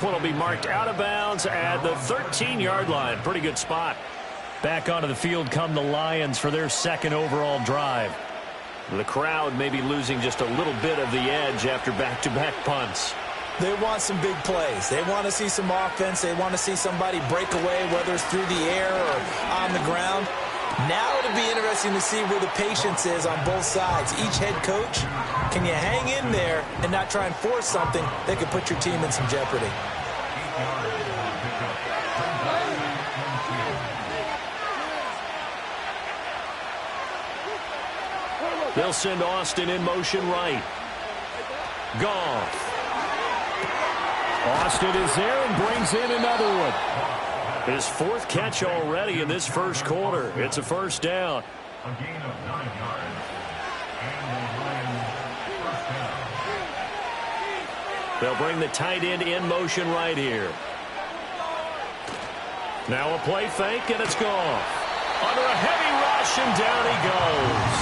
One will be marked out of bounds at the 13-yard line. Pretty good spot. Back onto the field come the Lions for their second overall drive. The crowd may be losing just a little bit of the edge after back-to-back punts. They want some big plays. They want to see some offense. They want to see somebody break away, whether it's through the air or on the ground. Now it'll be interesting to see where the patience is on both sides. Each head coach, can you hang in there and not try and force something that could put your team in some jeopardy? They'll send Austin in motion right. Goff. Austin is there and brings in another one. His fourth catch already in this first quarter. It's a first down. A gain of 9 yards. And the Lions first down. They'll bring the tight end in motion right here. Now a play fake, and it's Goff. Under a heavy rush, and down he goes.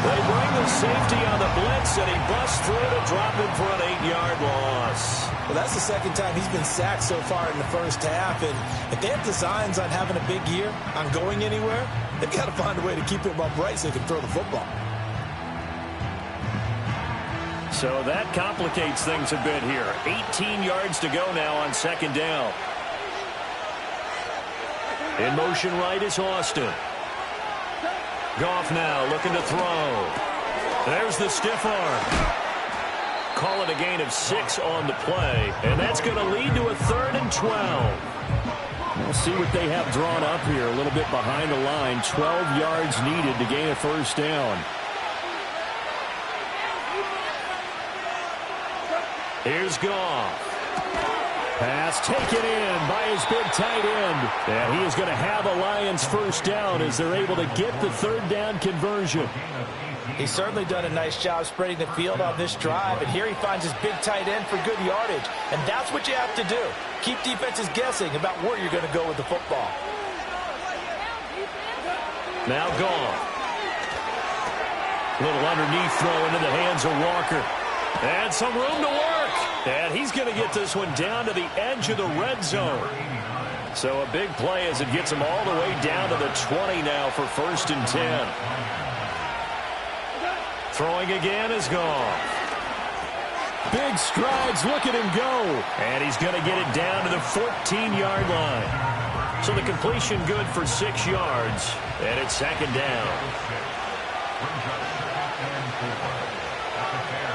They bring the safety on the blitz, and he busts through to drop him for an 8-yard loss. Well, that's the second time he's been sacked so far in the first half. And if they have designs on having a big year, on going anywhere, they've got to find a way to keep him upright so they can throw the football. So that complicates things a bit here. 18 yards to go now on second down. In motion right is Austin. Goff now looking to throw. There's the stiff arm. Call it a gain of 6 on the play, and that's going to lead to a 3rd and 12. We'll see what they have drawn up here. A little bit behind the line. 12 yards needed to gain a first down. Here's Goff. Pass taken in by his big tight end. And he is going to have a Lions first down as they're able to get the 3rd down conversion. He's certainly done a nice job spreading the field on this drive. And here he finds his big tight end for good yardage. And that's what you have to do. Keep defenses guessing about where you're going to go with the football. Now Goff. Little underneath throw into the hands of Walker. And some room to work. And he's going to get this one down to the edge of the red zone. So a big play as it gets him all the way down to the 20 now for 1st and 10. Throwing again is Goff. Big strides. Look at him go. And he's going to get it down to the 14-yard line. So the completion good for 6 yards. And it's 2nd down.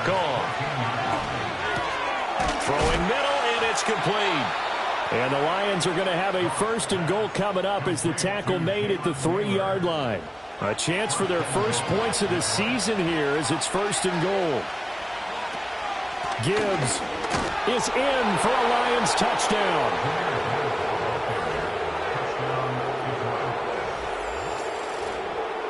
Goff. Throwing middle, and it's complete. And the Lions are going to have a 1st and goal coming up as the tackle made at the 3-yard line. A chance for their first points of the season here as it's 1st and goal. Gibbs is in for a Lions touchdown.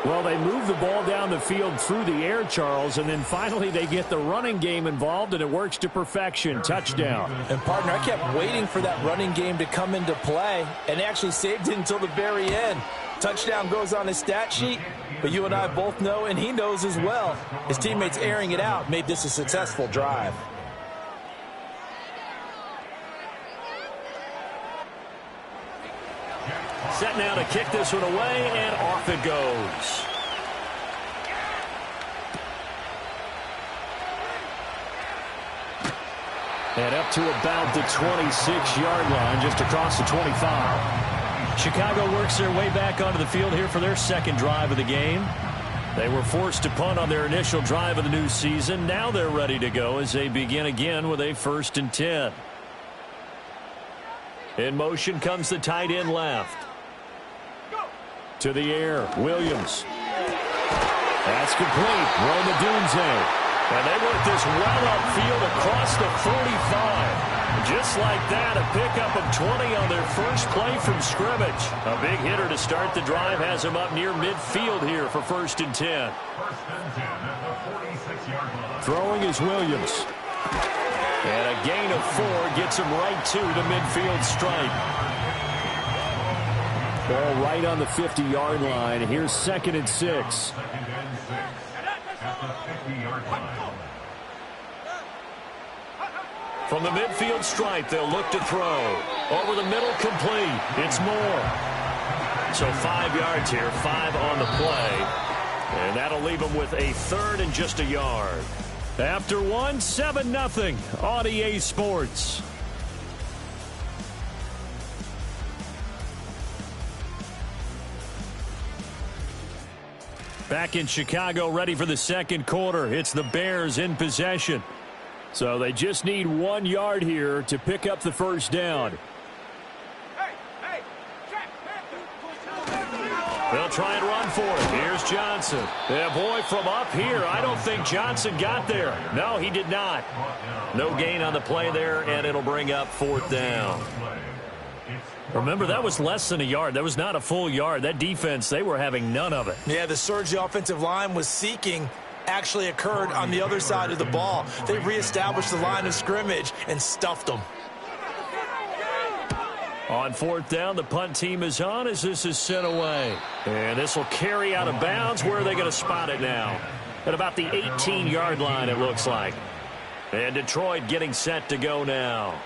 Well, they move the ball down the field through the air, Charles, and then finally they get the running game involved, and it works to perfection. Touchdown. And, partner, I kept waiting for that running game to come into play, and they actually saved it until the very end. Touchdown goes on his stat sheet, but you and I both know, and he knows as well, his teammates airing it out made this a successful drive. Set now to kick this one away, and off it goes. And up to about the 26-yard line, just across the 25. Chicago works their way back onto the field here for their second drive of the game. They were forced to punt on their initial drive of the new season. Now they're ready to go as they begin again with a 1st and 10. In motion comes the tight end left. To the air, Williams. That's complete. Rome Odunze. And they work this well upfield across the 45. Just like that, a pickup of 20 on their first play from scrimmage. A big hitter to start the drive has him up near midfield here for 1st and 10. 1st and 10 at the 46-yard line. Throwing is Williams. And a gain of 4 gets him right to the midfield stripe. Ball right on the 50-yard line. Here's 2nd and 6. 2nd and 6 at the 50-yard line. From the midfield stripe, they'll look to throw. Over the middle, complete. It's Moore. So 5 yards here, 5 on the play. And that'll leave them with a third and just a yard. After one, 7-0 on EA Sports. Back in Chicago, ready for the second quarter. It's the Bears in possession. So they just need 1 yard here to pick up the first down. They'll try and run for it. Here's Johnson. Yeah, boy, from up here, I don't think Johnson got there. No, he did not. No gain on the play there, and it'll bring up 4th down. Remember, that was less than a yard. That was not a full yard. That defense, they were having none of it. Yeah, the surge the offensive line was seeking actually occurred on the other side of the ball. They reestablished the line of scrimmage and stuffed them. On 4th down, the punt team is on as this is sent away. And this will carry out of bounds. Where are they going to spot it now? At about the 18-yard line, it looks like. And Detroit getting set to go now.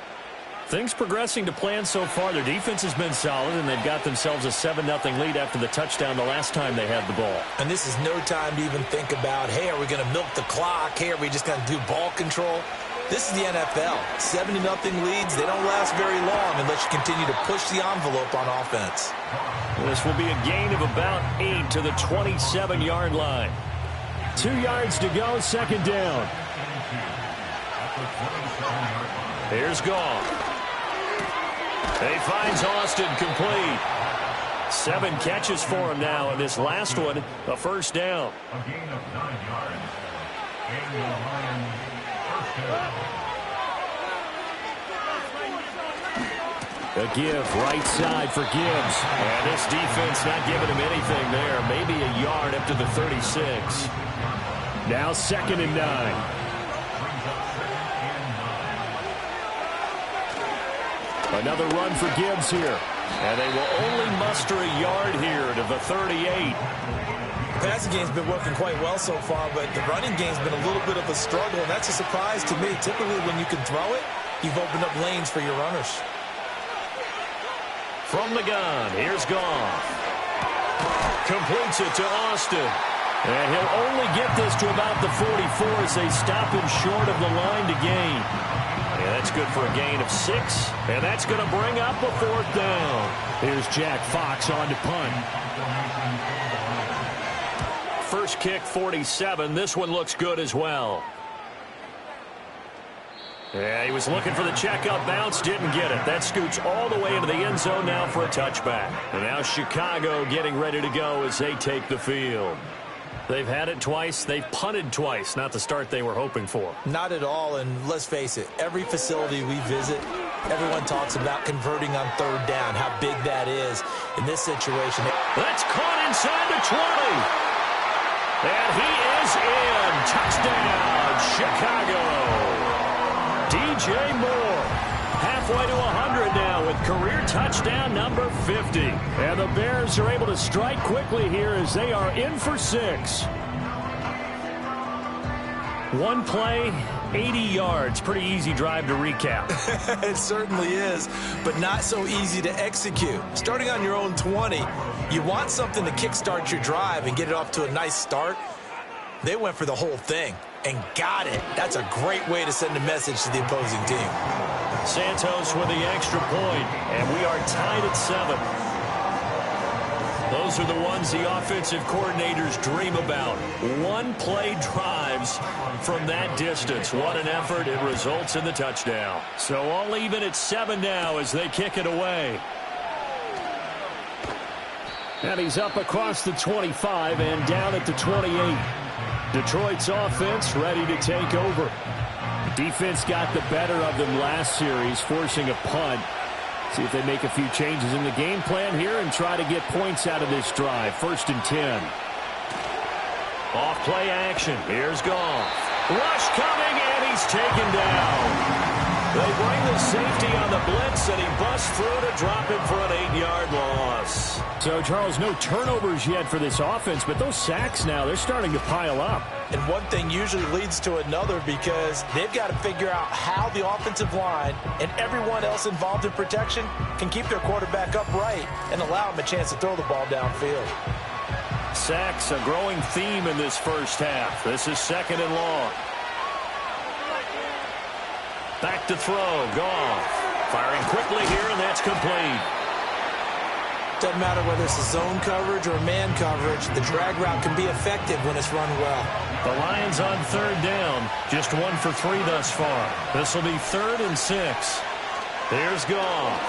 Things progressing to plan so far. Their defense has been solid, and they've got themselves a 7-0 lead after the touchdown the last time they had the ball. And this is no time to even think about, hey, are we going to milk the clock? Hey, are we just going to do ball control? This is the NFL. 70-0 leads, they don't last very long unless you continue to push the envelope on offense. This will be a gain of about 8 to the 27-yard line. 2 yards to go, second down. Here's Goff. He finds Austin complete. 7 catches for him now, and this last one, a first down. A gain of 9 yards. And the Lions first down. A give right side for Gibbs. And this defense not giving him anything there. Maybe a yard up to the 36. Now 2nd and 9. Another run for Gibbs here. And they will only muster a yard here to the 38. The passing game's been working quite well so far, but the running game's been a little bit of a struggle, and that's a surprise to me. Typically, when you can throw it, you've opened up lanes for your runners. From the gun, here's Goff. Completes it to Austin. And he'll only get this to about the 44 as they stop him short of the line to gain. Yeah, that's good for a gain of 6, and that's going to bring up a 4th down. Here's Jack Fox on to punt. First kick, 47. This one looks good as well. Yeah, he was looking for the checkout bounce, didn't get it. That scoots all the way into the end zone now for a touchback. And now Chicago getting ready to go as they take the field. They've had it twice. They've punted twice. Not the start they were hoping for. Not at all, and let's face it, every facility we visit, everyone talks about converting on 3rd down, how big that is in this situation. That's caught inside the 20. And he is in. Touchdown, Chicago. DJ Moore, halfway to 100 now with career touchdown number 50. And the Bears are able to strike quickly here as they are in for 6. One play, 80 yards. Pretty easy drive to recap. It certainly is, but not so easy to execute. Starting on your own 20, you want something to kickstart your drive and get it off to a nice start. They went for the whole thing and got it. That's a great way to send a message to the opposing team. Santos with the extra point, and we are tied at 7. Those are the ones the offensive coordinators dream about. One-play drives from that distance. What an effort. It results in the touchdown. So all even at 7 now as they kick it away. And he's up across the 25 and down at the 28. Detroit's offense ready to take over. Defense got the better of them last series, forcing a punt. See if they make a few changes in the game plan here and try to get points out of this drive. 1st and 10. Off play action. Here's Goff. Rush coming, and he's taken down. They bring the safety on the blitz, and he busts through to drop him for an 8-yard loss. So, Charles, no turnovers yet for this offense, but those sacks now, they're starting to pile up. And one thing usually leads to another because they've got to figure out how the offensive line and everyone else involved in protection can keep their quarterback upright and allow him a chance to throw the ball downfield. Sacks, a growing theme in this first half. This is 2nd and long. Back to throw, Goff. Firing quickly here, and that's complete. Doesn't matter whether it's a zone coverage or man coverage, the drag route can be effective when it's run well. The Lions on 3rd down, just 1 for 3 thus far. This will be 3rd and 6. Here's Goff.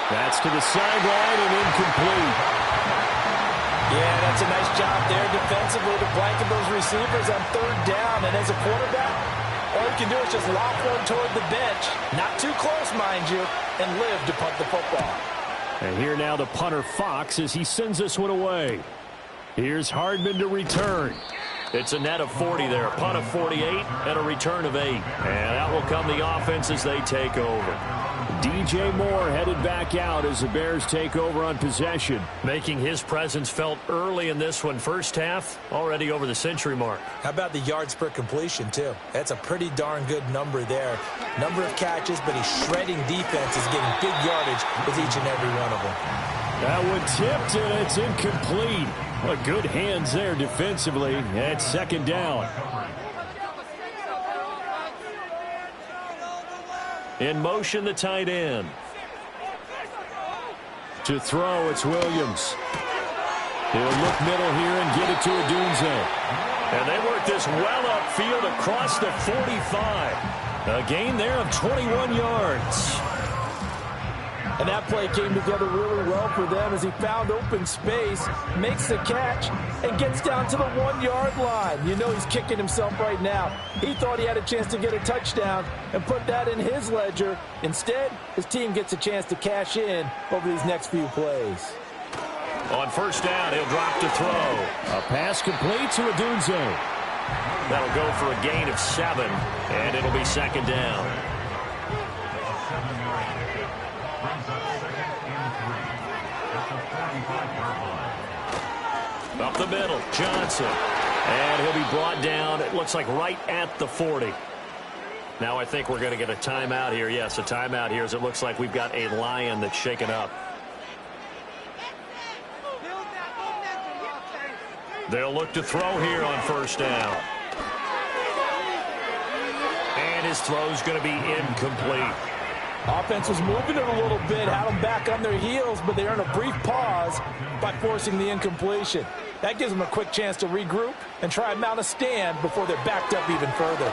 That's to the sideline and incomplete. Yeah, that's a nice job there defensively to blanket those receivers on 3rd down. And as a quarterback, all you can do is just lock one toward the bench. Not too close, mind you, and live to punt the football. And here now the punter Fox as he sends this one away. Here's Hardman to return. It's a net of 40 there. Punt of 48 and a return of 8. And out will come the offense as they take over. DJ Moore headed back out as the Bears take over on possession. Making his presence felt early in this one. First half, already over the century mark. How about the yards per completion, too? That's a pretty darn good number there. Number of catches, but he's shredding defense, is getting big yardage with each and every one of them. That one tipped, and it's incomplete. Well, good hands there defensively at 2nd down. In motion, the tight end. To throw, it's Williams. He'll look middle here and get it to Odunze. And they work this well upfield across the 45. A gain there of 21 yards. And that play came together really well for them as he found open space, makes the catch, and gets down to the 1-yard line. You know he's kicking himself right now. He thought he had a chance to get a touchdown and put that in his ledger. Instead, his team gets a chance to cash in over these next few plays. On 1st down, he'll drop to throw. A pass complete to Odunze. That'll go for a gain of 7, and it'll be 2nd down. Up the middle, Johnson. And he'll be brought down, it looks like right at the 40. Now I think we're going to get a timeout here. Yes, a timeout here as it looks like we've got a Lion that's shaken up. They'll look to throw here on 1st down. And his throw's going to be incomplete. Offense was moving it a little bit, had them back on their heels, but they earned a brief pause by forcing the incompletion. That gives them a quick chance to regroup and try and mount a stand before they're backed up even further.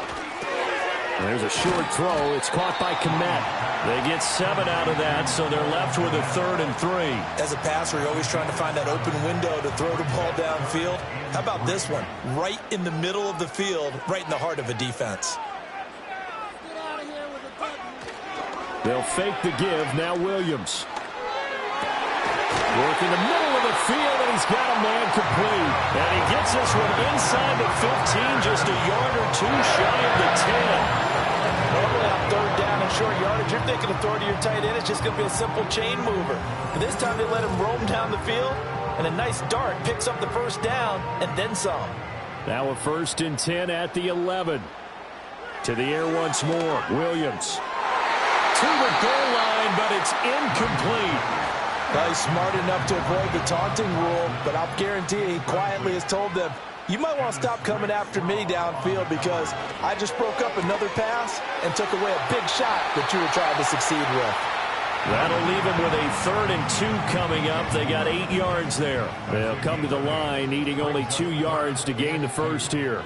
There's a short throw. It's caught by Kmet. They get 7 out of that, so they're left with a 3rd and 3. As a passer, you're always trying to find that open window to throw the ball downfield. How about this one? Right in the middle of the field, right in the heart of a defense. They'll fake the give. Now Williams. Work in the middle of the field, and he's got a man complete. And he gets this one inside the 15, just a yard or 2 shy of the 10. Normally on 3rd down and short yardage, you're thinking of throwing to your tight end. It's just going to be a simple chain mover. But this time they let him roam down the field, and a nice dart picks up the 1st down and then some. Now a 1st and 10 at the 11. To the air once more. Williams. To the goal line, but it's incomplete. Well, he's smart enough to avoid the taunting rule, but I'll guarantee he quietly has told them, you might want to stop coming after me downfield because I just broke up another pass and took away a big shot that you were trying to succeed with. That'll leave him with a 3rd and 2 coming up. They got 8 yards there. They'll come to the line, needing only 2 yards to gain the 1st here.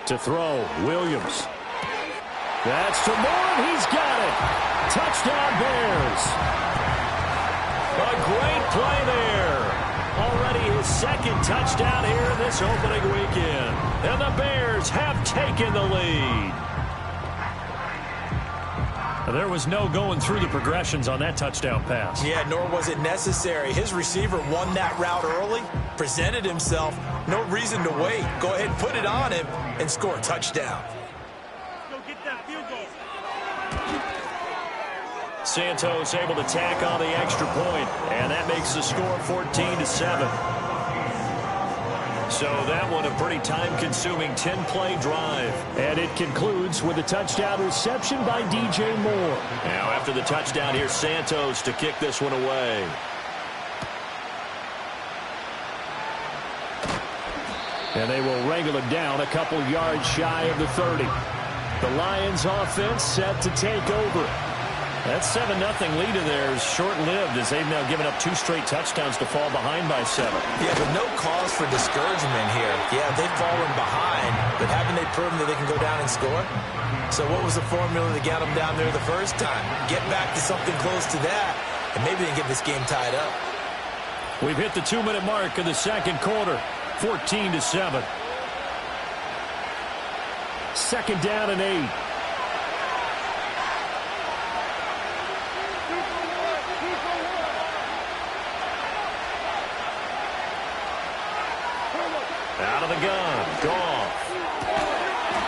To throw, Williams. That's to Moore, and he's got it. Touchdown, Bears. A great play there. Already his 2nd touchdown here in this opening weekend. And the Bears have taken the lead. There was no going through the progressions on that touchdown pass. Yeah, nor was it necessary. His receiver won that route early, presented himself, no reason to wait. Go ahead and put it on him and score a touchdown. Go get that field goal. Santos able to tack on the extra point, and that makes the score 14-7. So that one a pretty time-consuming 10-play drive. And it concludes with a touchdown reception by DJ Moore. Now after the touchdown, here's Santos to kick this one away. And they will wrangle it down a couple yards shy of the 30. The Lions offense set to take over. That 7-0 lead of theirs short-lived as they've now given up 2 straight touchdowns to fall behind by 7. Yeah, but no cause for discouragement here. Yeah, they've fallen behind, but haven't they proven that they can go down and score? So what was the formula to get them down there the first time? Get back to something close to that, and maybe they can get this game tied up. We've hit the 2-minute mark of the second quarter, 14-7. Second down and 8. Out of the gun, Goff.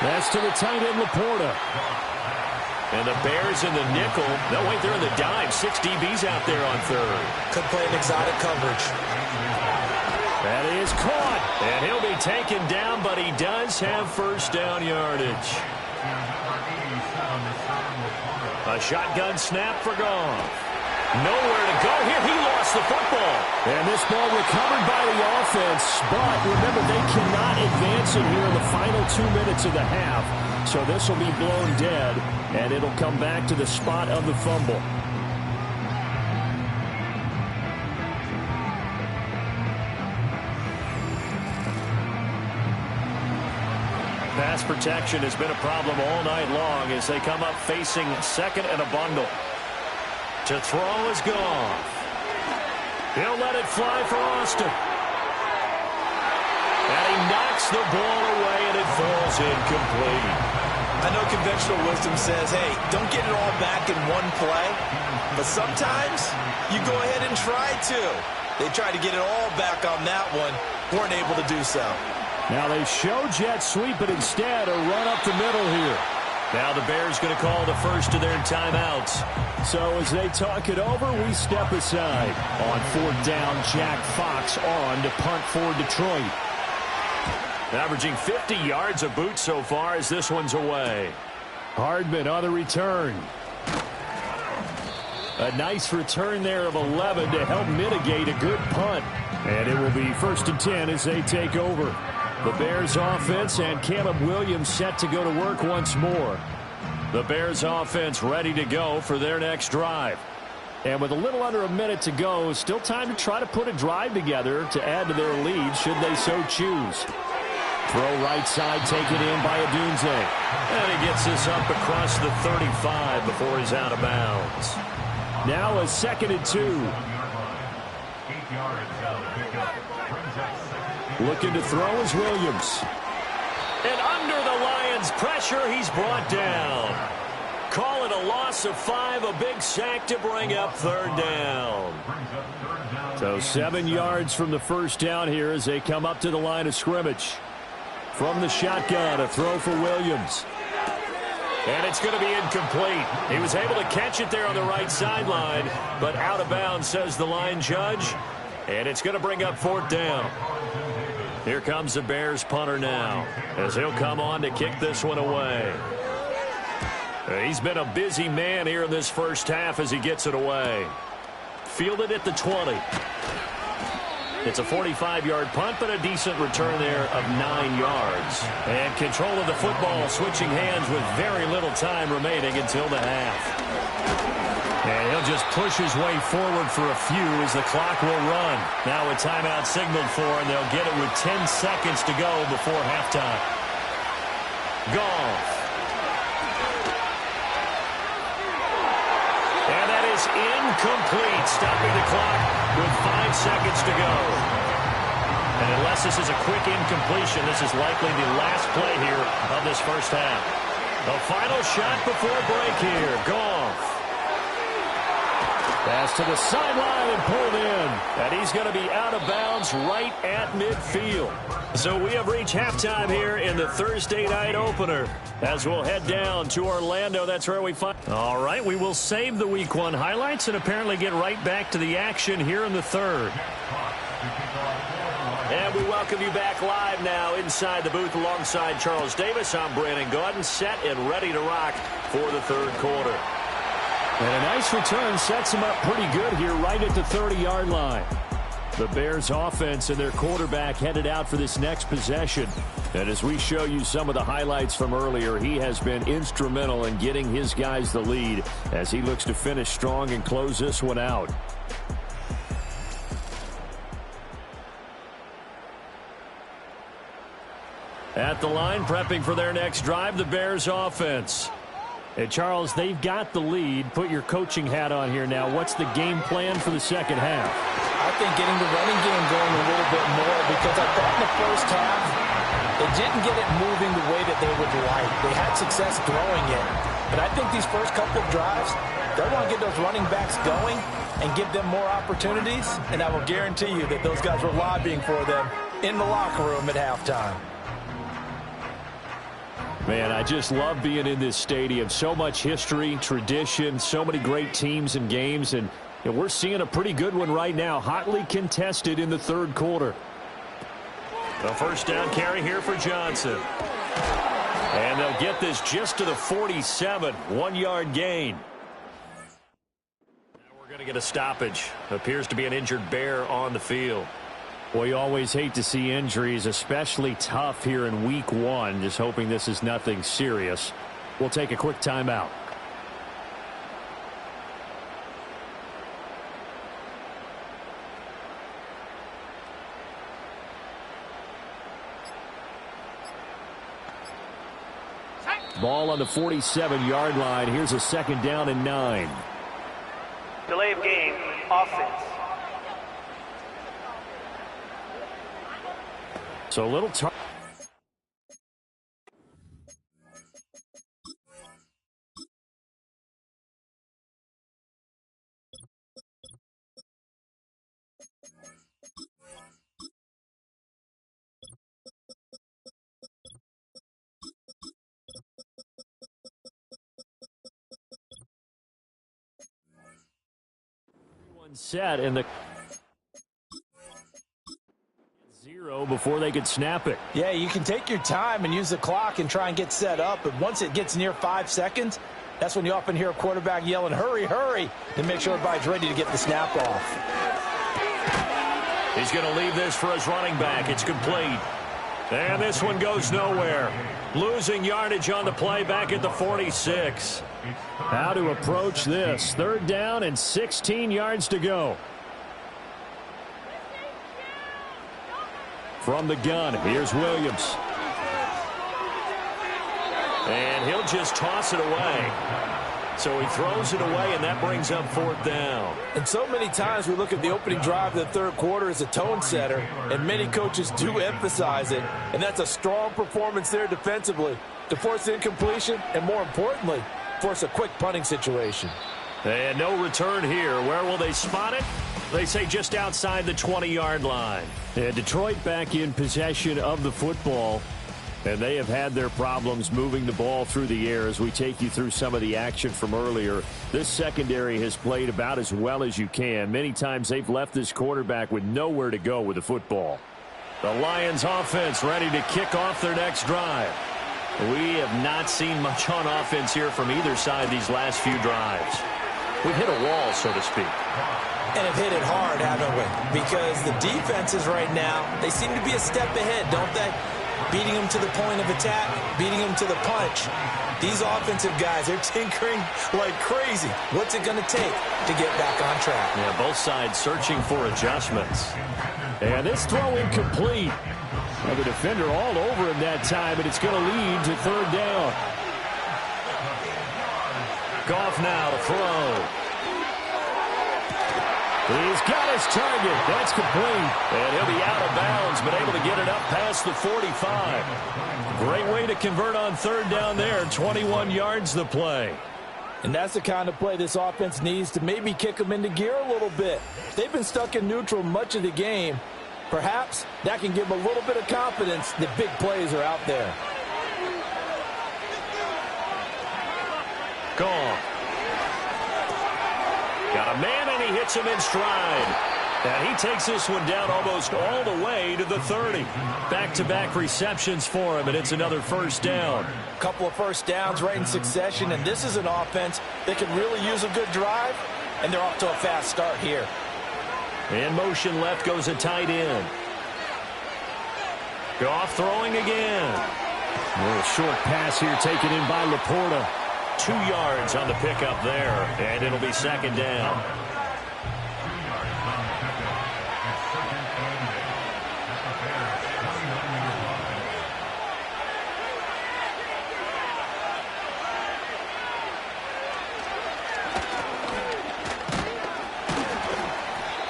That's to the tight end, Laporta. And the Bears in the nickel. No, wait, they're in the dime. 6 DBs out there on third. Could play an exotic coverage. That is caught. And he'll be taken down, but he does have first down yardage. A shotgun snap for Goff. Nowhere to go here. He lost the football. And this ball recovered by the offense. But remember, they cannot advance it here in the final 2 minutes of the half. So this will be blown dead, and it'll come back to the spot of the fumble. Pass protection has been a problem all night long as they come up facing second and a bundle. To throw is Goff. He'll let it fly for Austin. And he knocks the ball away, and it falls incomplete. I know conventional wisdom says, hey, don't get it all back in one play. But sometimes you go ahead and try to. They tried to get it all back on that one. Weren't able to do so. Now they show jet sweep, but instead a run up the middle here. Now the Bears going to call the first of their timeouts. So as they talk it over, we step aside. On 4th down, Jack Fox on to punt for Detroit. Averaging 50 yards a boot so far as this one's away. Hardman on the return. A nice return there of 11 to help mitigate a good punt. And it will be 1st and 10 as they take over. The Bears offense and Caleb Williams set to go to work once more. The Bears offense ready to go for their next drive. And with a little under a minute to go, still time to try to put a drive together to add to their lead should they so choose. Throw right side taken in by Odunze. And he gets this up across the 35 before he's out of bounds. Now a 2nd and 2. 8 yards out of the pickup. Brings up 2nd. Looking to throw is Williams. And under the Lions' pressure, he's brought down. Call it a loss of 5, a big sack to bring up 3rd down. So 7 yards from the first down here as they come up to the line of scrimmage. From the shotgun, a throw for Williams. And it's going to be incomplete. He was able to catch it there on the right sideline, but out of bounds, says the line judge. And it's going to bring up 4th down. Here comes the Bears punter now as he'll come on to kick this one away. He's been a busy man here in this first half as he gets it away. Fielded at the 20. It's a 45-yard punt, but a decent return there of 9 yards. And control of the football switching hands with very little time remaining until the half. And he'll just push his way forward for a few as the clock will run. Now a timeout signaled for, and they'll get it with 10 seconds to go before halftime. Goff. And that is incomplete, stopping the clock with 5 seconds to go. And unless this is a quick incompletion, this is likely the last play here of this first half. The final shot before break here. Goff. Pass to the sideline and pulled in. And he's going to be out of bounds right at midfield. So we have reached halftime here in the Thursday night opener. As we'll head down to Orlando, that's where we find. All right, we will save the Week 1 highlights and apparently get right back to the action here in the third. And we welcome you back live now inside the booth alongside Charles Davis. I'm Brandon Gaudin, set and ready to rock for the third quarter. And a nice return sets them up pretty good here right at the 30-yard line. The Bears offense and their quarterback headed out for this next possession. And as we show you some of the highlights from earlier, he has been instrumental in getting his guys the lead as he looks to finish strong and close this one out. At the line, prepping for their next drive, the Bears offense. Hey, Charles, they've got the lead. Put your coaching hat on here now. What's the game plan for the second half? I think getting the running game going a little bit more, because I thought in the first half they didn't get it moving the way that they would like. They had success throwing it. But I think these first couple of drives, they want to get those running backs going and give them more opportunities. And I will guarantee you that those guys were lobbying for them in the locker room at halftime. Man, I just love being in this stadium. So much history, tradition, so many great teams and games, and we're seeing a pretty good one right now, hotly contested in the third quarter. The first down carry here for Johnson. And they'll get this just to the 47, 1-yard gain. Now we're going to get a stoppage. Appears to be an injured Bear on the field. Well, you always hate to see injuries, especially tough here in Week 1. Just hoping this is nothing serious. We'll take a quick timeout. Ball on the 47-yard line. Here's a second down and 9. Delay of game, offense. So a little set in the zero before they could snap it. Yeah, you can take your time and use the clock and try and get set up, but once it gets near 5 seconds, that's when you often hear a quarterback yelling, hurry, hurry, to make sure everybody's ready to get the snap off. He's going to leave this for his running back. It's complete. And this one goes nowhere. Losing yardage on the play back at the 46. How to approach this. Third down and 16 yards to go. From the gun, here's Williams. And he'll just toss it away. So he throws it away, and that brings up fourth down. And so many times we look at the opening drive of the third quarter as a tone setter, and many coaches do emphasize it, and that's a strong performance there defensively to force incompletion and, more importantly, force a quick punting situation. And no return here. Where will they spot it? They say just outside the 20-yard line. And Detroit back in possession of the football. And they have had their problems moving the ball through the air as we take you through some of the action from earlier. This secondary has played about as well as you can. Many times they've left this quarterback with nowhere to go with the football. The Lions offense ready to kick off their next drive. We have not seen much on offense here from either side these last few drives. We've hit a wall, so to speak. And have hit it hard, haven't we? Because the defenses right now, they seem to be a step ahead, don't they? Beating them to the point of attack, beating them to the punch. These offensive guys, they're tinkering like crazy. What's it going to take to get back on track? Yeah, both sides searching for adjustments. And this throw incomplete. And the defender all over him that time, and it's going to lead to third down. Goff now to throw. He's got his target. That's complete. And he'll be out of bounds, but able to get it up past the 45. Great way to convert on third down there. 21 yards the play. And that's the kind of play this offense needs to maybe kick them into gear a little bit. They've been stuck in neutral much of the game. Perhaps that can give them a little bit of confidence that big plays are out there. Gone. Got a man, and he hits him in stride. And he takes this one down almost all the way to the 30. Back-to-back receptions for him, and it's another first down. A couple of first downs right in succession, and this is an offense that can really use a good drive, and they're off to a fast start here. In motion left goes a tight end. Goff throwing again. A little short pass here taken in by Laporta. 2 yards on the pickup there, and it'll be second down.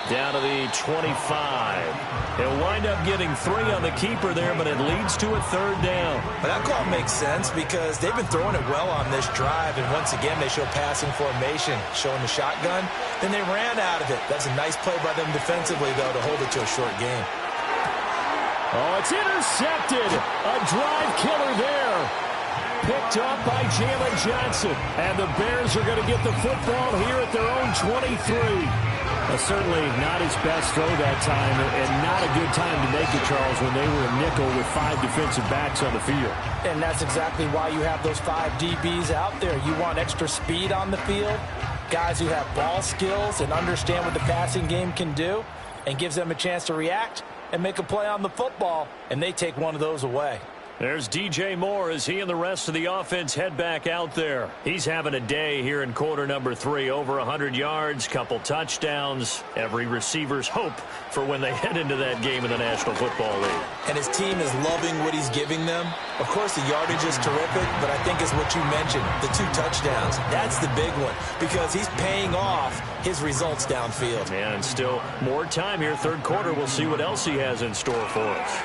Down to the 25. He'll wind up getting 3 on the keeper there, but it leads to a third down. But that call makes sense because they've been throwing it well on this drive, and once again they show passing formation, showing the shotgun. Then they ran out of it. That's a nice play by them defensively, though, to hold it to a short game. Oh, it's intercepted. A drive killer there. Picked up by Jalen Johnson. And the Bears are going to get the football here at their own 23. Certainly not his best throw that time, and not a good time to make it, Charles, when they were a nickel with 5 defensive backs on the field. And that's exactly why you have those 5 DBs out there. You want extra speed on the field, guys who have ball skills and understand what the passing game can do, and gives them a chance to react and make a play on the football, and they take one of those away. There's DJ Moore as he and the rest of the offense head back out there. He's having a day here in quarter number 3. Over 100 yards, couple touchdowns. Every receiver's hope for when they head into that game in the National Football League. And his team is loving what he's giving them. Of course, the yardage is terrific, but I think it's what you mentioned, the 2 touchdowns. That's the big one because he's paying off his results downfield. And still more time here. Third quarter, we'll see what else he has in store for us.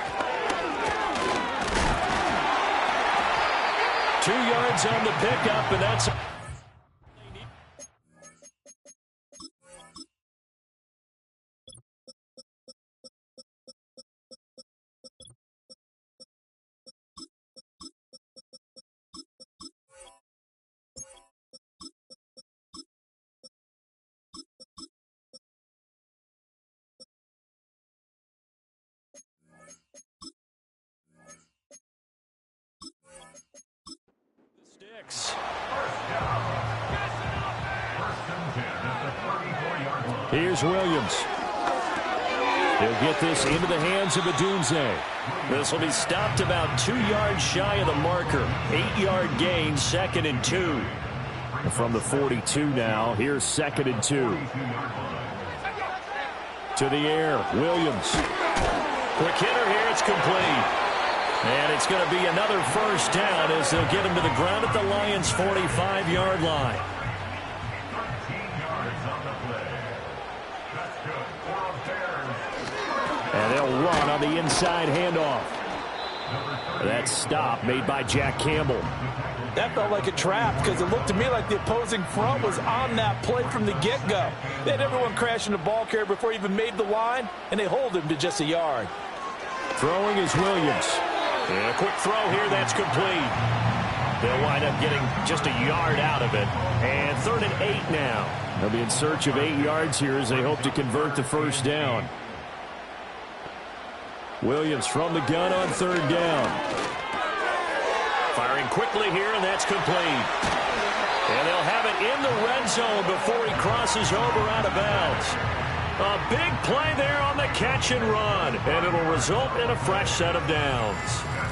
2 yards on the pickup, and that's... Here's Williams. He'll get this into the hands of Odunze. This will be stopped about 2 yards shy of the marker. 8-yard gain, 2nd and 2. From the 42 now, here's 2nd and 2. To the air, Williams. Quick hitter here, it's complete. And it's going to be another first down as they'll get him to the ground at the Lions' 45-yard line. And they'll run on the inside handoff. That stop made by Jack Campbell. That felt like a trap because it looked to me like the opposing front was on that play from the get-go. They had everyone crashing the ball carrier before he even made the line, and they hold him to just a yard. Throwing is Williams. And a quick throw here, that's complete. They'll wind up getting just a yard out of it. And 3rd and 8 now. They'll be in search of 8 yards here as they hope to convert the first down. Williams from the gun on 3rd down. Firing quickly here, and that's complete. And they'll have it in the red zone before he crosses over out of bounds. A big play there on the catch and run, and it'll result in a fresh set of downs.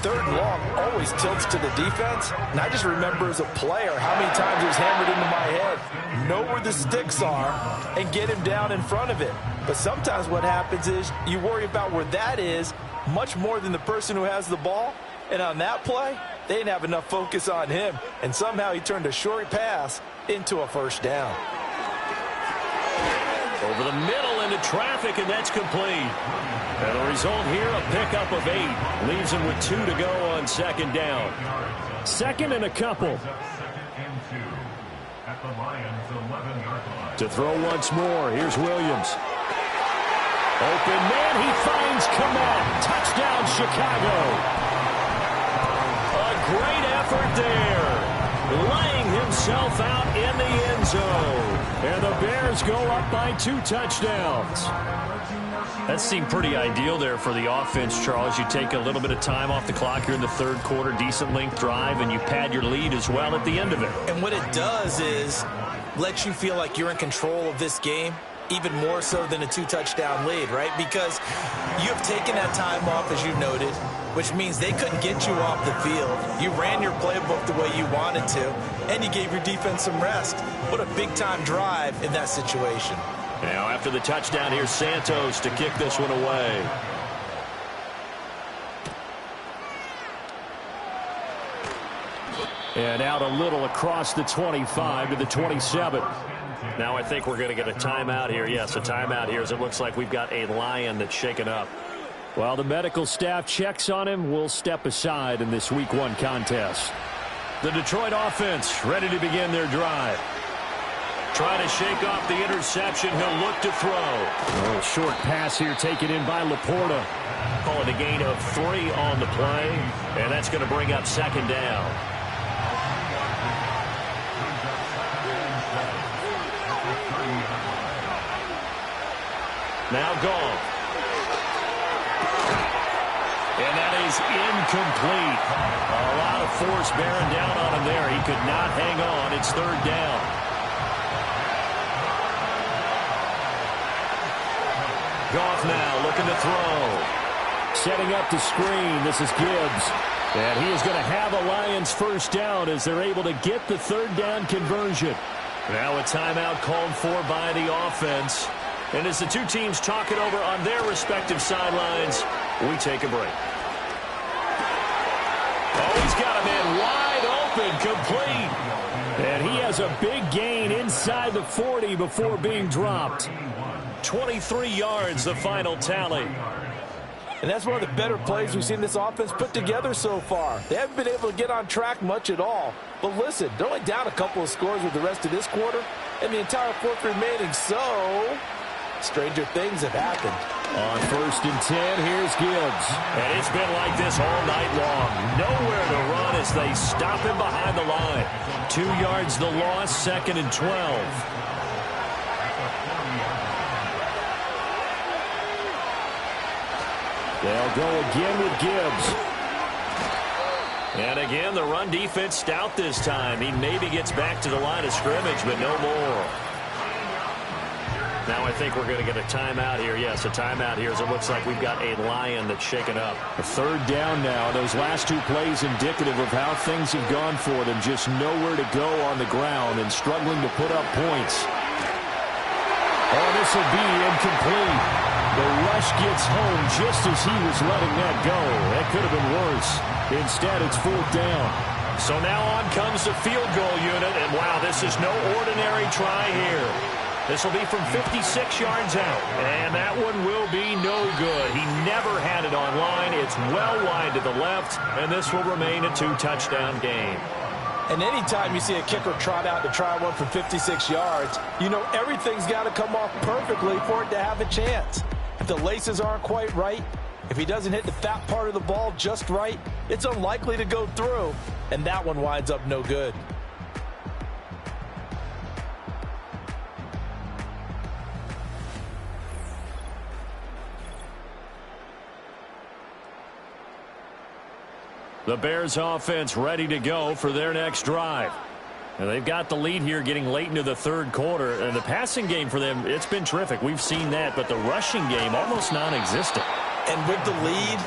3rd and long always tilts to the defense, and I just remember as a player how many times it was hammered into my head. Know where the sticks are and get him down in front of it. But sometimes what happens is you worry about where that is much more than the person who has the ball. And on that play, they didn't have enough focus on him, and somehow he turned a short pass into a first down. Over the middle into traffic, and that's complete. And the result here, a pickup of 8. Leaves him with 2 to go on second down. Second and a couple. At the Lions' 11-yard line. To throw once more, here's Williams. Open man, he finds Kmet. Touchdown, Chicago. A great effort there. Laying himself out in the end zone. And the Bears go up by 2 touchdowns. That seemed pretty ideal there for the offense, Charles. You take a little bit of time off the clock here in the third quarter, decent length drive, and you pad your lead as well at the end of it. And what it does is lets you feel like you're in control of this game, even more so than a 2-touchdown lead, right? Because you have taken that time off, as you noted, which means they couldn't get you off the field. You ran your playbook the way you wanted to, and you gave your defense some rest. What a big-time drive in that situation. Now, after the touchdown, here's Santos to kick this one away. And out a little across the 25 to the 27. Now I think we're going to get a timeout here. Yes, a timeout here as it looks like we've got a Lion that's shaken up. While the medical staff checks on him, we'll step aside in this Week 1 contest. The Detroit offense ready to begin their drive. Trying to shake off the interception. He'll look to throw. A short pass here taken in by Laporta. Call it a gain of 3 on the play, and that's going to bring up second down. Now gone. And that is incomplete. A lot of force bearing down on him there. He could not hang on. It's third down. Goff now looking to throw. Setting up the screen. This is Gibbs. And he is going to have a Lions first down as they're able to get the third down conversion. Now a timeout called for by the offense. And as the two teams talk it over on their respective sidelines, we take a break. Oh, he's got a man wide open, complete. And he has a big gain inside the 40 before being dropped. 23 yards, the final tally. And that's one of the better plays we've seen this offense put together so far. They haven't been able to get on track much at all. But listen, they're only down a couple of scores with the rest of this quarter and the entire fourth remaining. So, stranger things have happened. On 1st and 10, here's Gibbs. And it's been like this all night long. Nowhere to run as they stop him behind the line. 2 yards the loss, 2nd and 12. They'll go again with Gibbs. And again, the run defense stout this time. He maybe gets back to the line of scrimmage, but no more. Now I think we're going to get a timeout here. Yes, a timeout here as it looks like we've got a Lion that's shaken up. A third down now. Those last 2 plays indicative of how things have gone for them. Just nowhere to go on the ground and struggling to put up points. Oh, this will be incomplete. The rush gets home just as he was letting that go. That could have been worse. Instead, it's 4th down. So now on comes the field goal unit, and wow, this is no ordinary try here. This will be from 56 yards out, and that one will be no good. He never had it on line. It's well wide to the left, and this will remain a 2-touchdown game. And anytime you see a kicker trot out to try one from 56 yards, you know everything's got to come off perfectly for it to have a chance. If the laces aren't quite right, if he doesn't hit the fat part of the ball just right, it's unlikely to go through, and that one winds up no good. The Bears offense ready to go for their next drive. And they've got the lead here getting late into the third quarter. And the passing game for them, it's been terrific. We've seen that. But the rushing game, almost non-existent. And with the lead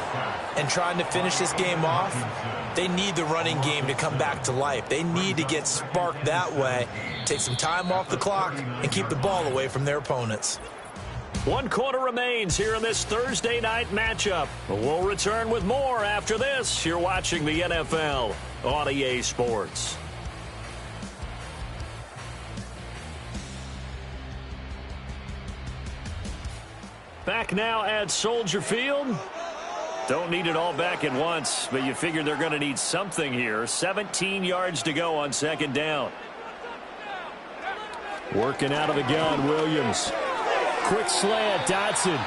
and trying to finish this game off, they need the running game to come back to life. They need to get sparked that way, take some time off the clock, and keep the ball away from their opponents. 1 quarter remains here in this Thursday night matchup. We'll return with more after this. You're watching the NFL on EA Sports. Back now at Soldier Field. Don't need it all back at once, but you figure they're going to need something here. 17 yards to go on second down. Working out of the gun, Williams. Quick slant, Dotson.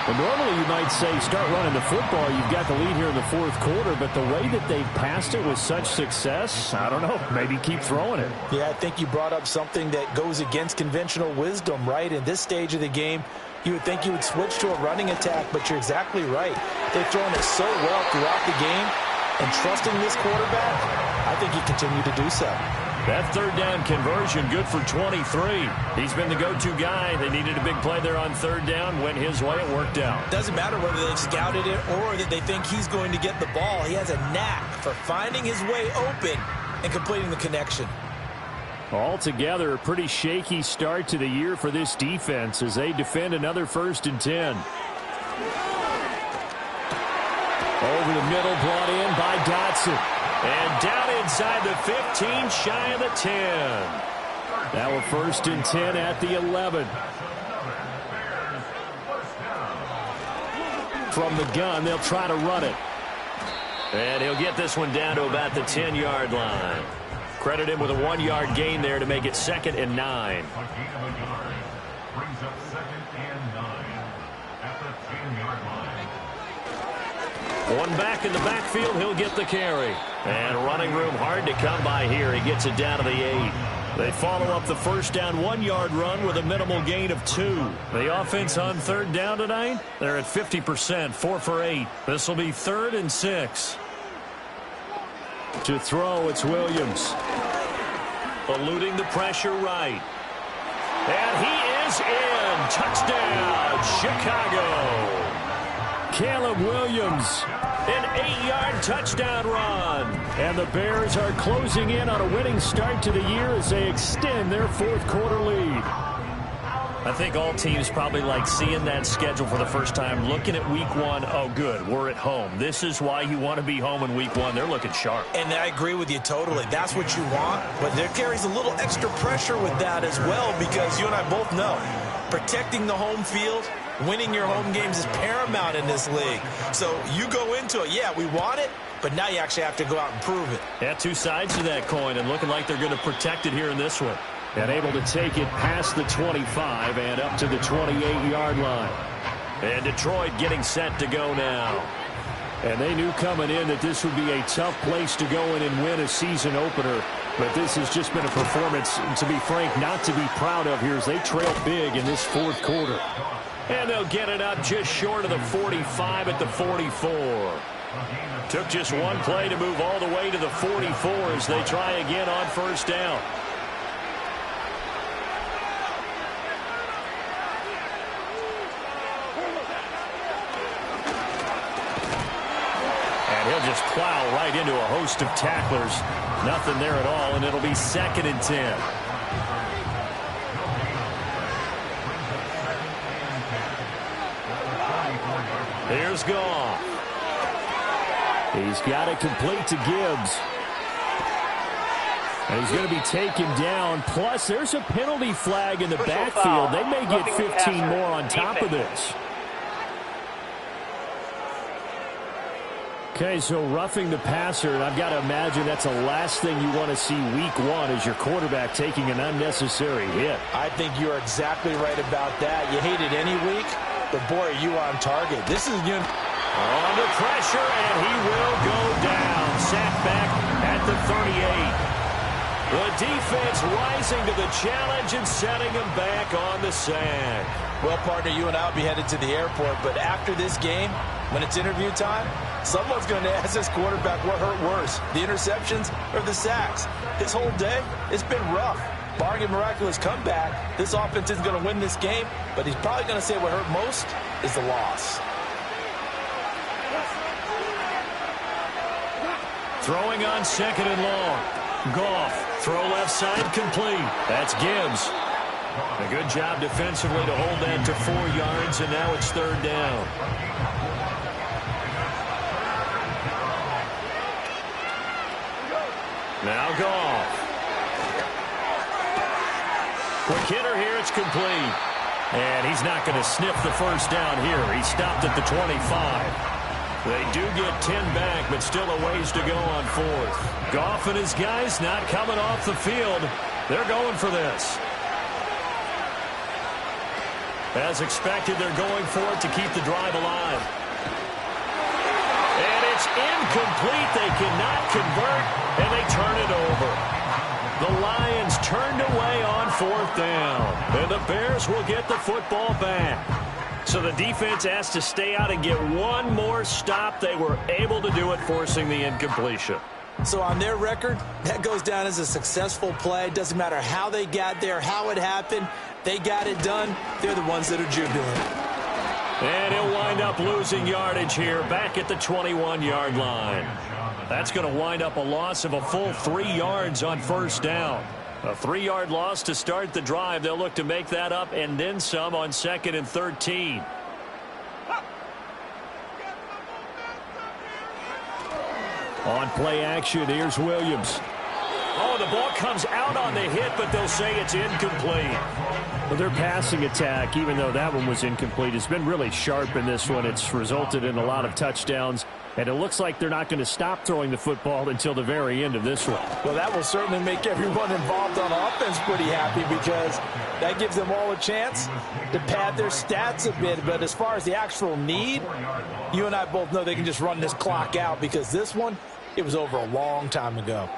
Well, normally you might say start running the football. You've got the lead here in the fourth quarter, but the way that they've passed it with such success, I don't know, maybe keep throwing it. Yeah, I think you brought up something that goes against conventional wisdom, right? In this stage of the game, you would think you would switch to a running attack, but you're exactly right. They've thrown it so well throughout the game, and trusting this quarterback, I think you continue to do so. That third down conversion, good for 23. He's been the go-to guy. They needed a big play there on third down. Went his way. It worked out. Doesn't matter whether they've scouted it or that they think he's going to get the ball. He has a knack for finding his way open and completing the connection. Altogether, a pretty shaky start to the year for this defense as they defend another 1st and 10. Over the middle, brought in by Dotson. And down inside the 15, shy of the 10. Now a 1st and 10 at the 11. From the gun, they'll try to run it. And he'll get this one down to about the 10-yard line. Credit him with a 1-yard gain there to make it 2nd and 9. Brings up 2nd and 9 at the 10-yard line. One back in the backfield, he'll get the carry. And running room hard to come by here. He gets it down to the 8. They follow up the first down 1-yard run with a minimal gain of 2. The offense on third down tonight, they're at 50%, 4 for 8. This will be 3rd and 6. To throw, it's Williams. Eluding the pressure right. And he is in. Touchdown, Chicago. Caleb Williams, an 8-yard touchdown run. And the Bears are closing in on a winning start to the year as they extend their fourth quarter lead. I think all teams probably like seeing that schedule for the first time, looking at week 1. Oh, good, we're at home. This is why you want to be home in week 1. They're looking sharp. And I agree with you totally. That's what you want. But there carries a little extra pressure with that as well because you and I both know protecting the home field, winning your home games is paramount in this league. So you go into it, yeah, we want it, but now you actually have to go out and prove it. Yeah, two sides to that coin, and looking like they're going to protect it here in this one. And able to take it past the 25 and up to the 28-yard line. And Detroit getting set to go now. And they knew coming in that this would be a tough place to go in and win a season opener. But this has just been a performance, to be frank, not to be proud of here as they trail big in this fourth quarter. And they'll get it up just short of the 45 at the 44. Took just one play to move all the way to the 44 as they try again on first down. And he'll just plow right into a host of tacklers. Nothing there at all, and it'll be 2nd and 10. Here's Goff. He's got it complete to Gibbs. And he's going to be taken down. Plus, there's a penalty flag in the backfield. They may get 15 more on top of this. Okay, so roughing the passer, and I've got to imagine that's the last thing you want to see week 1 as your quarterback taking an unnecessary hit. I think you're exactly right about that. You hate it any week, but boy, are you on target. This is you under pressure, and he will go down. Sacked back at the 38. The defense rising to the challenge and setting him back on the sack. Well, partner, you and I will be headed to the airport, but after this game, when it's interview time, someone's going to ask this quarterback what hurt worse, the interceptions or the sacks. His whole day, it's been rough. Barring a miraculous comeback, this offense isn't going to win this game, but he's probably going to say what hurt most is the loss. Throwing on 2nd and long. Goff, throw left side complete. That's Gibbs. A good job defensively to hold that to 4 yards, and now it's 3rd down. Now Goff. Quick hitter here, it's complete. And he's not going to sniff the first down here. He stopped at the 25. They do get 10 back, but still a ways to go on fourth. Goff and his guys not coming off the field. They're going for this. As expected, they're going for it to keep the drive alive. And it's incomplete. They cannot convert, and they turn it over. The Lions turned away on fourth down, and the Bears will get the football back. So the defense has to stay out and get one more stop. They were able to do it, forcing the incompletion. So on their record, that goes down as a successful play. Doesn't matter how they got there, how it happened. They got it done. They're the ones that are jubilant. And he'll wind up losing yardage here back at the 21-yard line. That's going to wind up a loss of a full 3 yards on first down. A 3-yard loss to start the drive. They'll look to make that up and then some on 2nd and 13. On play action, here's Williams. Oh, the ball comes out on the hit, but they'll say it's incomplete. Well, their passing attack, even though that one was incomplete, has been really sharp in this one. It's resulted in a lot of touchdowns, and it looks like they're not going to stop throwing the football until the very end of this one. Well, that will certainly make everyone involved on offense pretty happy, because that gives them all a chance to pad their stats a bit. But as far as the actual need, you and I both know they can just run this clock out, because this one, it was over a long time ago.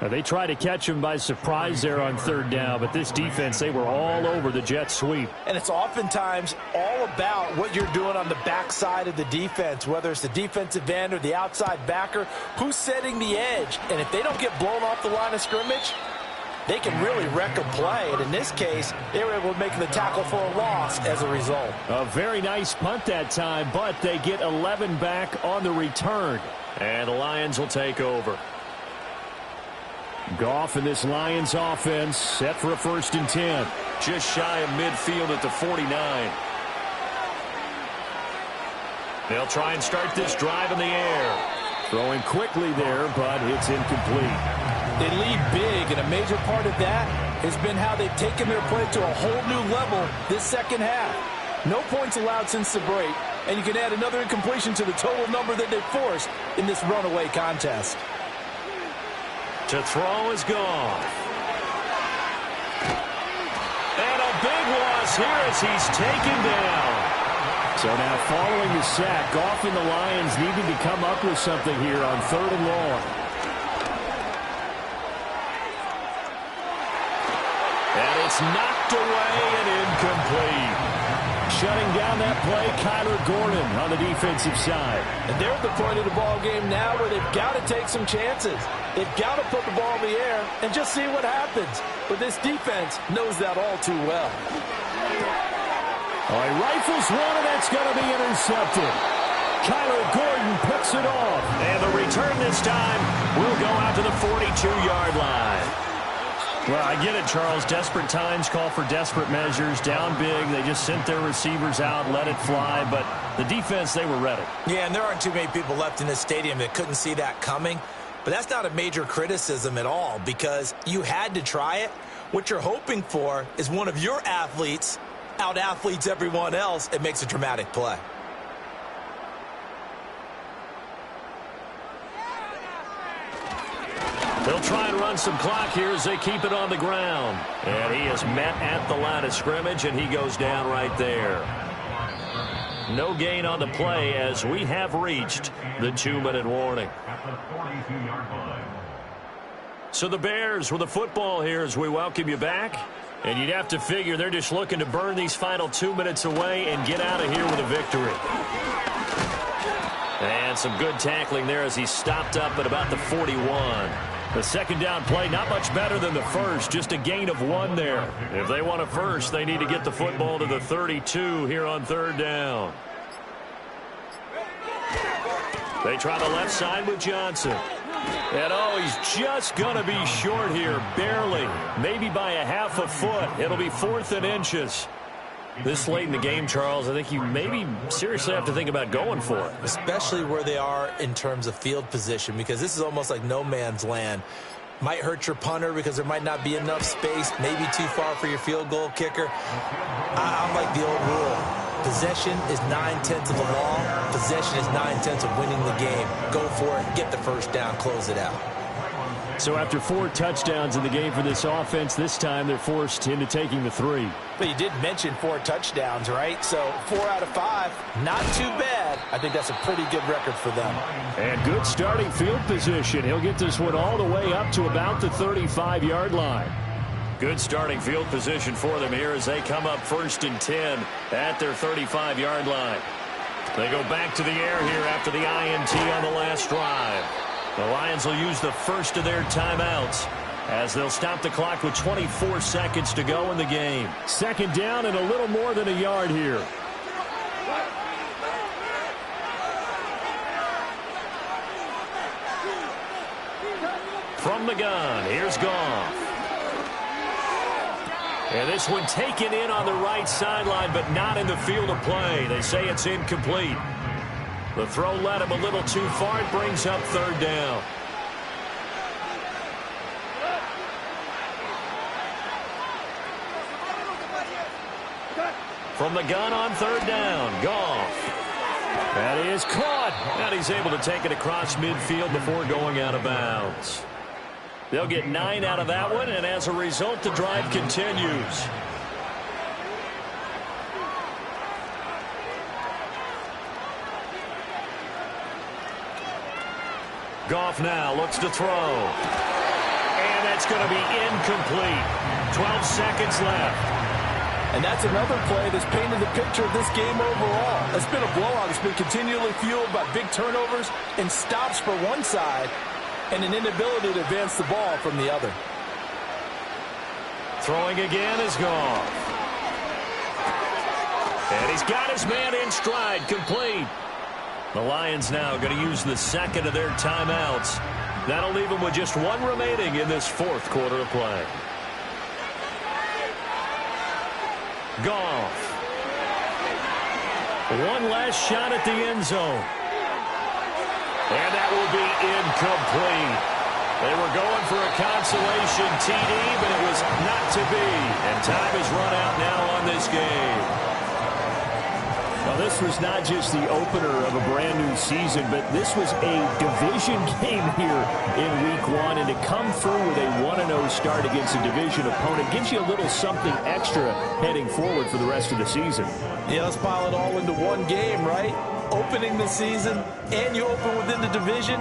Now, they try to catch him by surprise there on third down, but this defense, they were all over the jet sweep. And it's oftentimes all about what you're doing on the backside of the defense, whether it's the defensive end or the outside backer, who's setting the edge. And if they don't get blown off the line of scrimmage, they can really wreck a play. And in this case, they were able to make the tackle for a loss as a result. A very nice punt that time, but they get 11 back on the return. And the Lions will take over. Goff in this Lions offense set for a 1st and 10. Just shy of midfield at the 49. They'll try and start this drive in the air. Throwing quickly there, but it's incomplete. They lead big, and a major part of that has been how they've taken their play to a whole new level this second half. No points allowed since the break, and you can add another incompletion to the total number that they've forced in this runaway contest. To throw is gone. And a big loss here as he's taken down. So now following the sack, Goff and the Lions needing to come up with something here on 3rd and long. And it's knocked away and incomplete. Shutting down that play, Kyler Gordon on the defensive side. And they're at the point of the ball game now where they've got to take some chances. They've got to put the ball in the air and just see what happens. But this defense knows that all too well. All right, rifles one, and that's going to be intercepted. Kyler Gordon picks it off. And the return this time will go out to the 42-yard line. Well, I get it, Charles. Desperate times call for desperate measures. Down big, they just sent their receivers out, let it fly. But the defense, they were ready. Yeah, and there aren't too many people left in this stadium that couldn't see that coming. But that's not a major criticism at all, because you had to try it. What you're hoping for is one of your athletes out-athletes everyone else and makes a dramatic play. They'll try and run some clock here as they keep it on the ground. And he is met at the line of scrimmage, and he goes down right there. No gain on the play as we have reached the 2-minute warning. So the Bears with the football here as we welcome you back. And you'd have to figure they're just looking to burn these final 2 minutes away and get out of here with a victory. And some good tackling there as he stopped up at about the 41. The second down play, not much better than the first, just a gain of 1 there. If they want a first, they need to get the football to the 32 here on third down. They try the left side with Johnson. And, oh, he's just going to be short here, barely, maybe by a half a foot. It'll be 4th and inches. This late in the game, Charles, I think you maybe seriously have to think about going for it. Especially where they are in terms of field position, because this is almost like no man's land. Might hurt your punter because there might not be enough space, maybe too far for your field goal kicker. I'm like the old rule. Possession is 9/10 of the law. Possession is 9/10 of winning the game. Go for it. Get the first down. Close it out. So after 4 touchdowns in the game for this offense, this time they're forced into taking the 3. But you did mention 4 touchdowns, right? So 4 out of 5, not too bad. I think that's a pretty good record for them. And good starting field position. He'll get this one all the way up to about the 35-yard line. Good starting field position for them here as they come up 1st and 10 at their 35-yard line. They go back to the air here after the INT on the last drive. The Lions will use the first of their timeouts as they'll stop the clock with 24 seconds to go in the game. 2nd down and a little more than a yard here. From the gun, here's Goff. And this one taken in on the right sideline, but not in the field of play. They say it's incomplete. The throw led him a little too far. It brings up 3rd down. From the gun on 3rd down, Goff. That is caught. And he's able to take it across midfield before going out of bounds. They'll get 9 out of that one, and as a result, the drive continues. Goff now looks to throw. And that's going to be incomplete. 12 seconds left. And that's another play that's painted the picture of this game overall. It's been a blowout. It's been continually fueled by big turnovers and stops for one side and an inability to advance the ball from the other. Throwing again is Goff. And he's got his man in stride, complete. The Lions now going to use the 2nd of their timeouts. That'll leave them with just 1 remaining in this 4th quarter of play. Goff. 1 last shot at the end zone. And that will be incomplete. They were going for a consolation TD, but it was not to be. And time is run out now on this game. Well, this was not just the opener of a brand new season, but this was a division game here in week 1. And to come through with a 1-0 start against a division opponent gives you a little something extra heading forward for the rest of the season. Yeah, let's pile it all into one game, right? Opening the season, and you open within the division.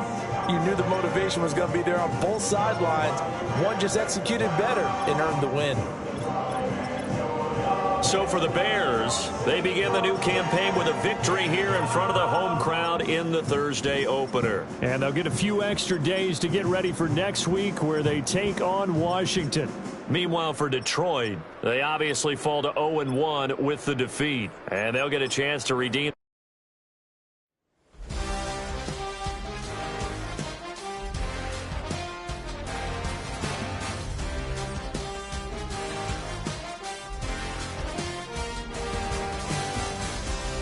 You knew the motivation was going to be there on both sidelines. One just executed better and earned the win. So for the Bears, they begin the new campaign with a victory here in front of the home crowd in the Thursday opener. And they'll get a few extra days to get ready for next week where they take on Washington. Meanwhile, for Detroit, they obviously fall to 0-1 with the defeat. And they'll get a chance to redeem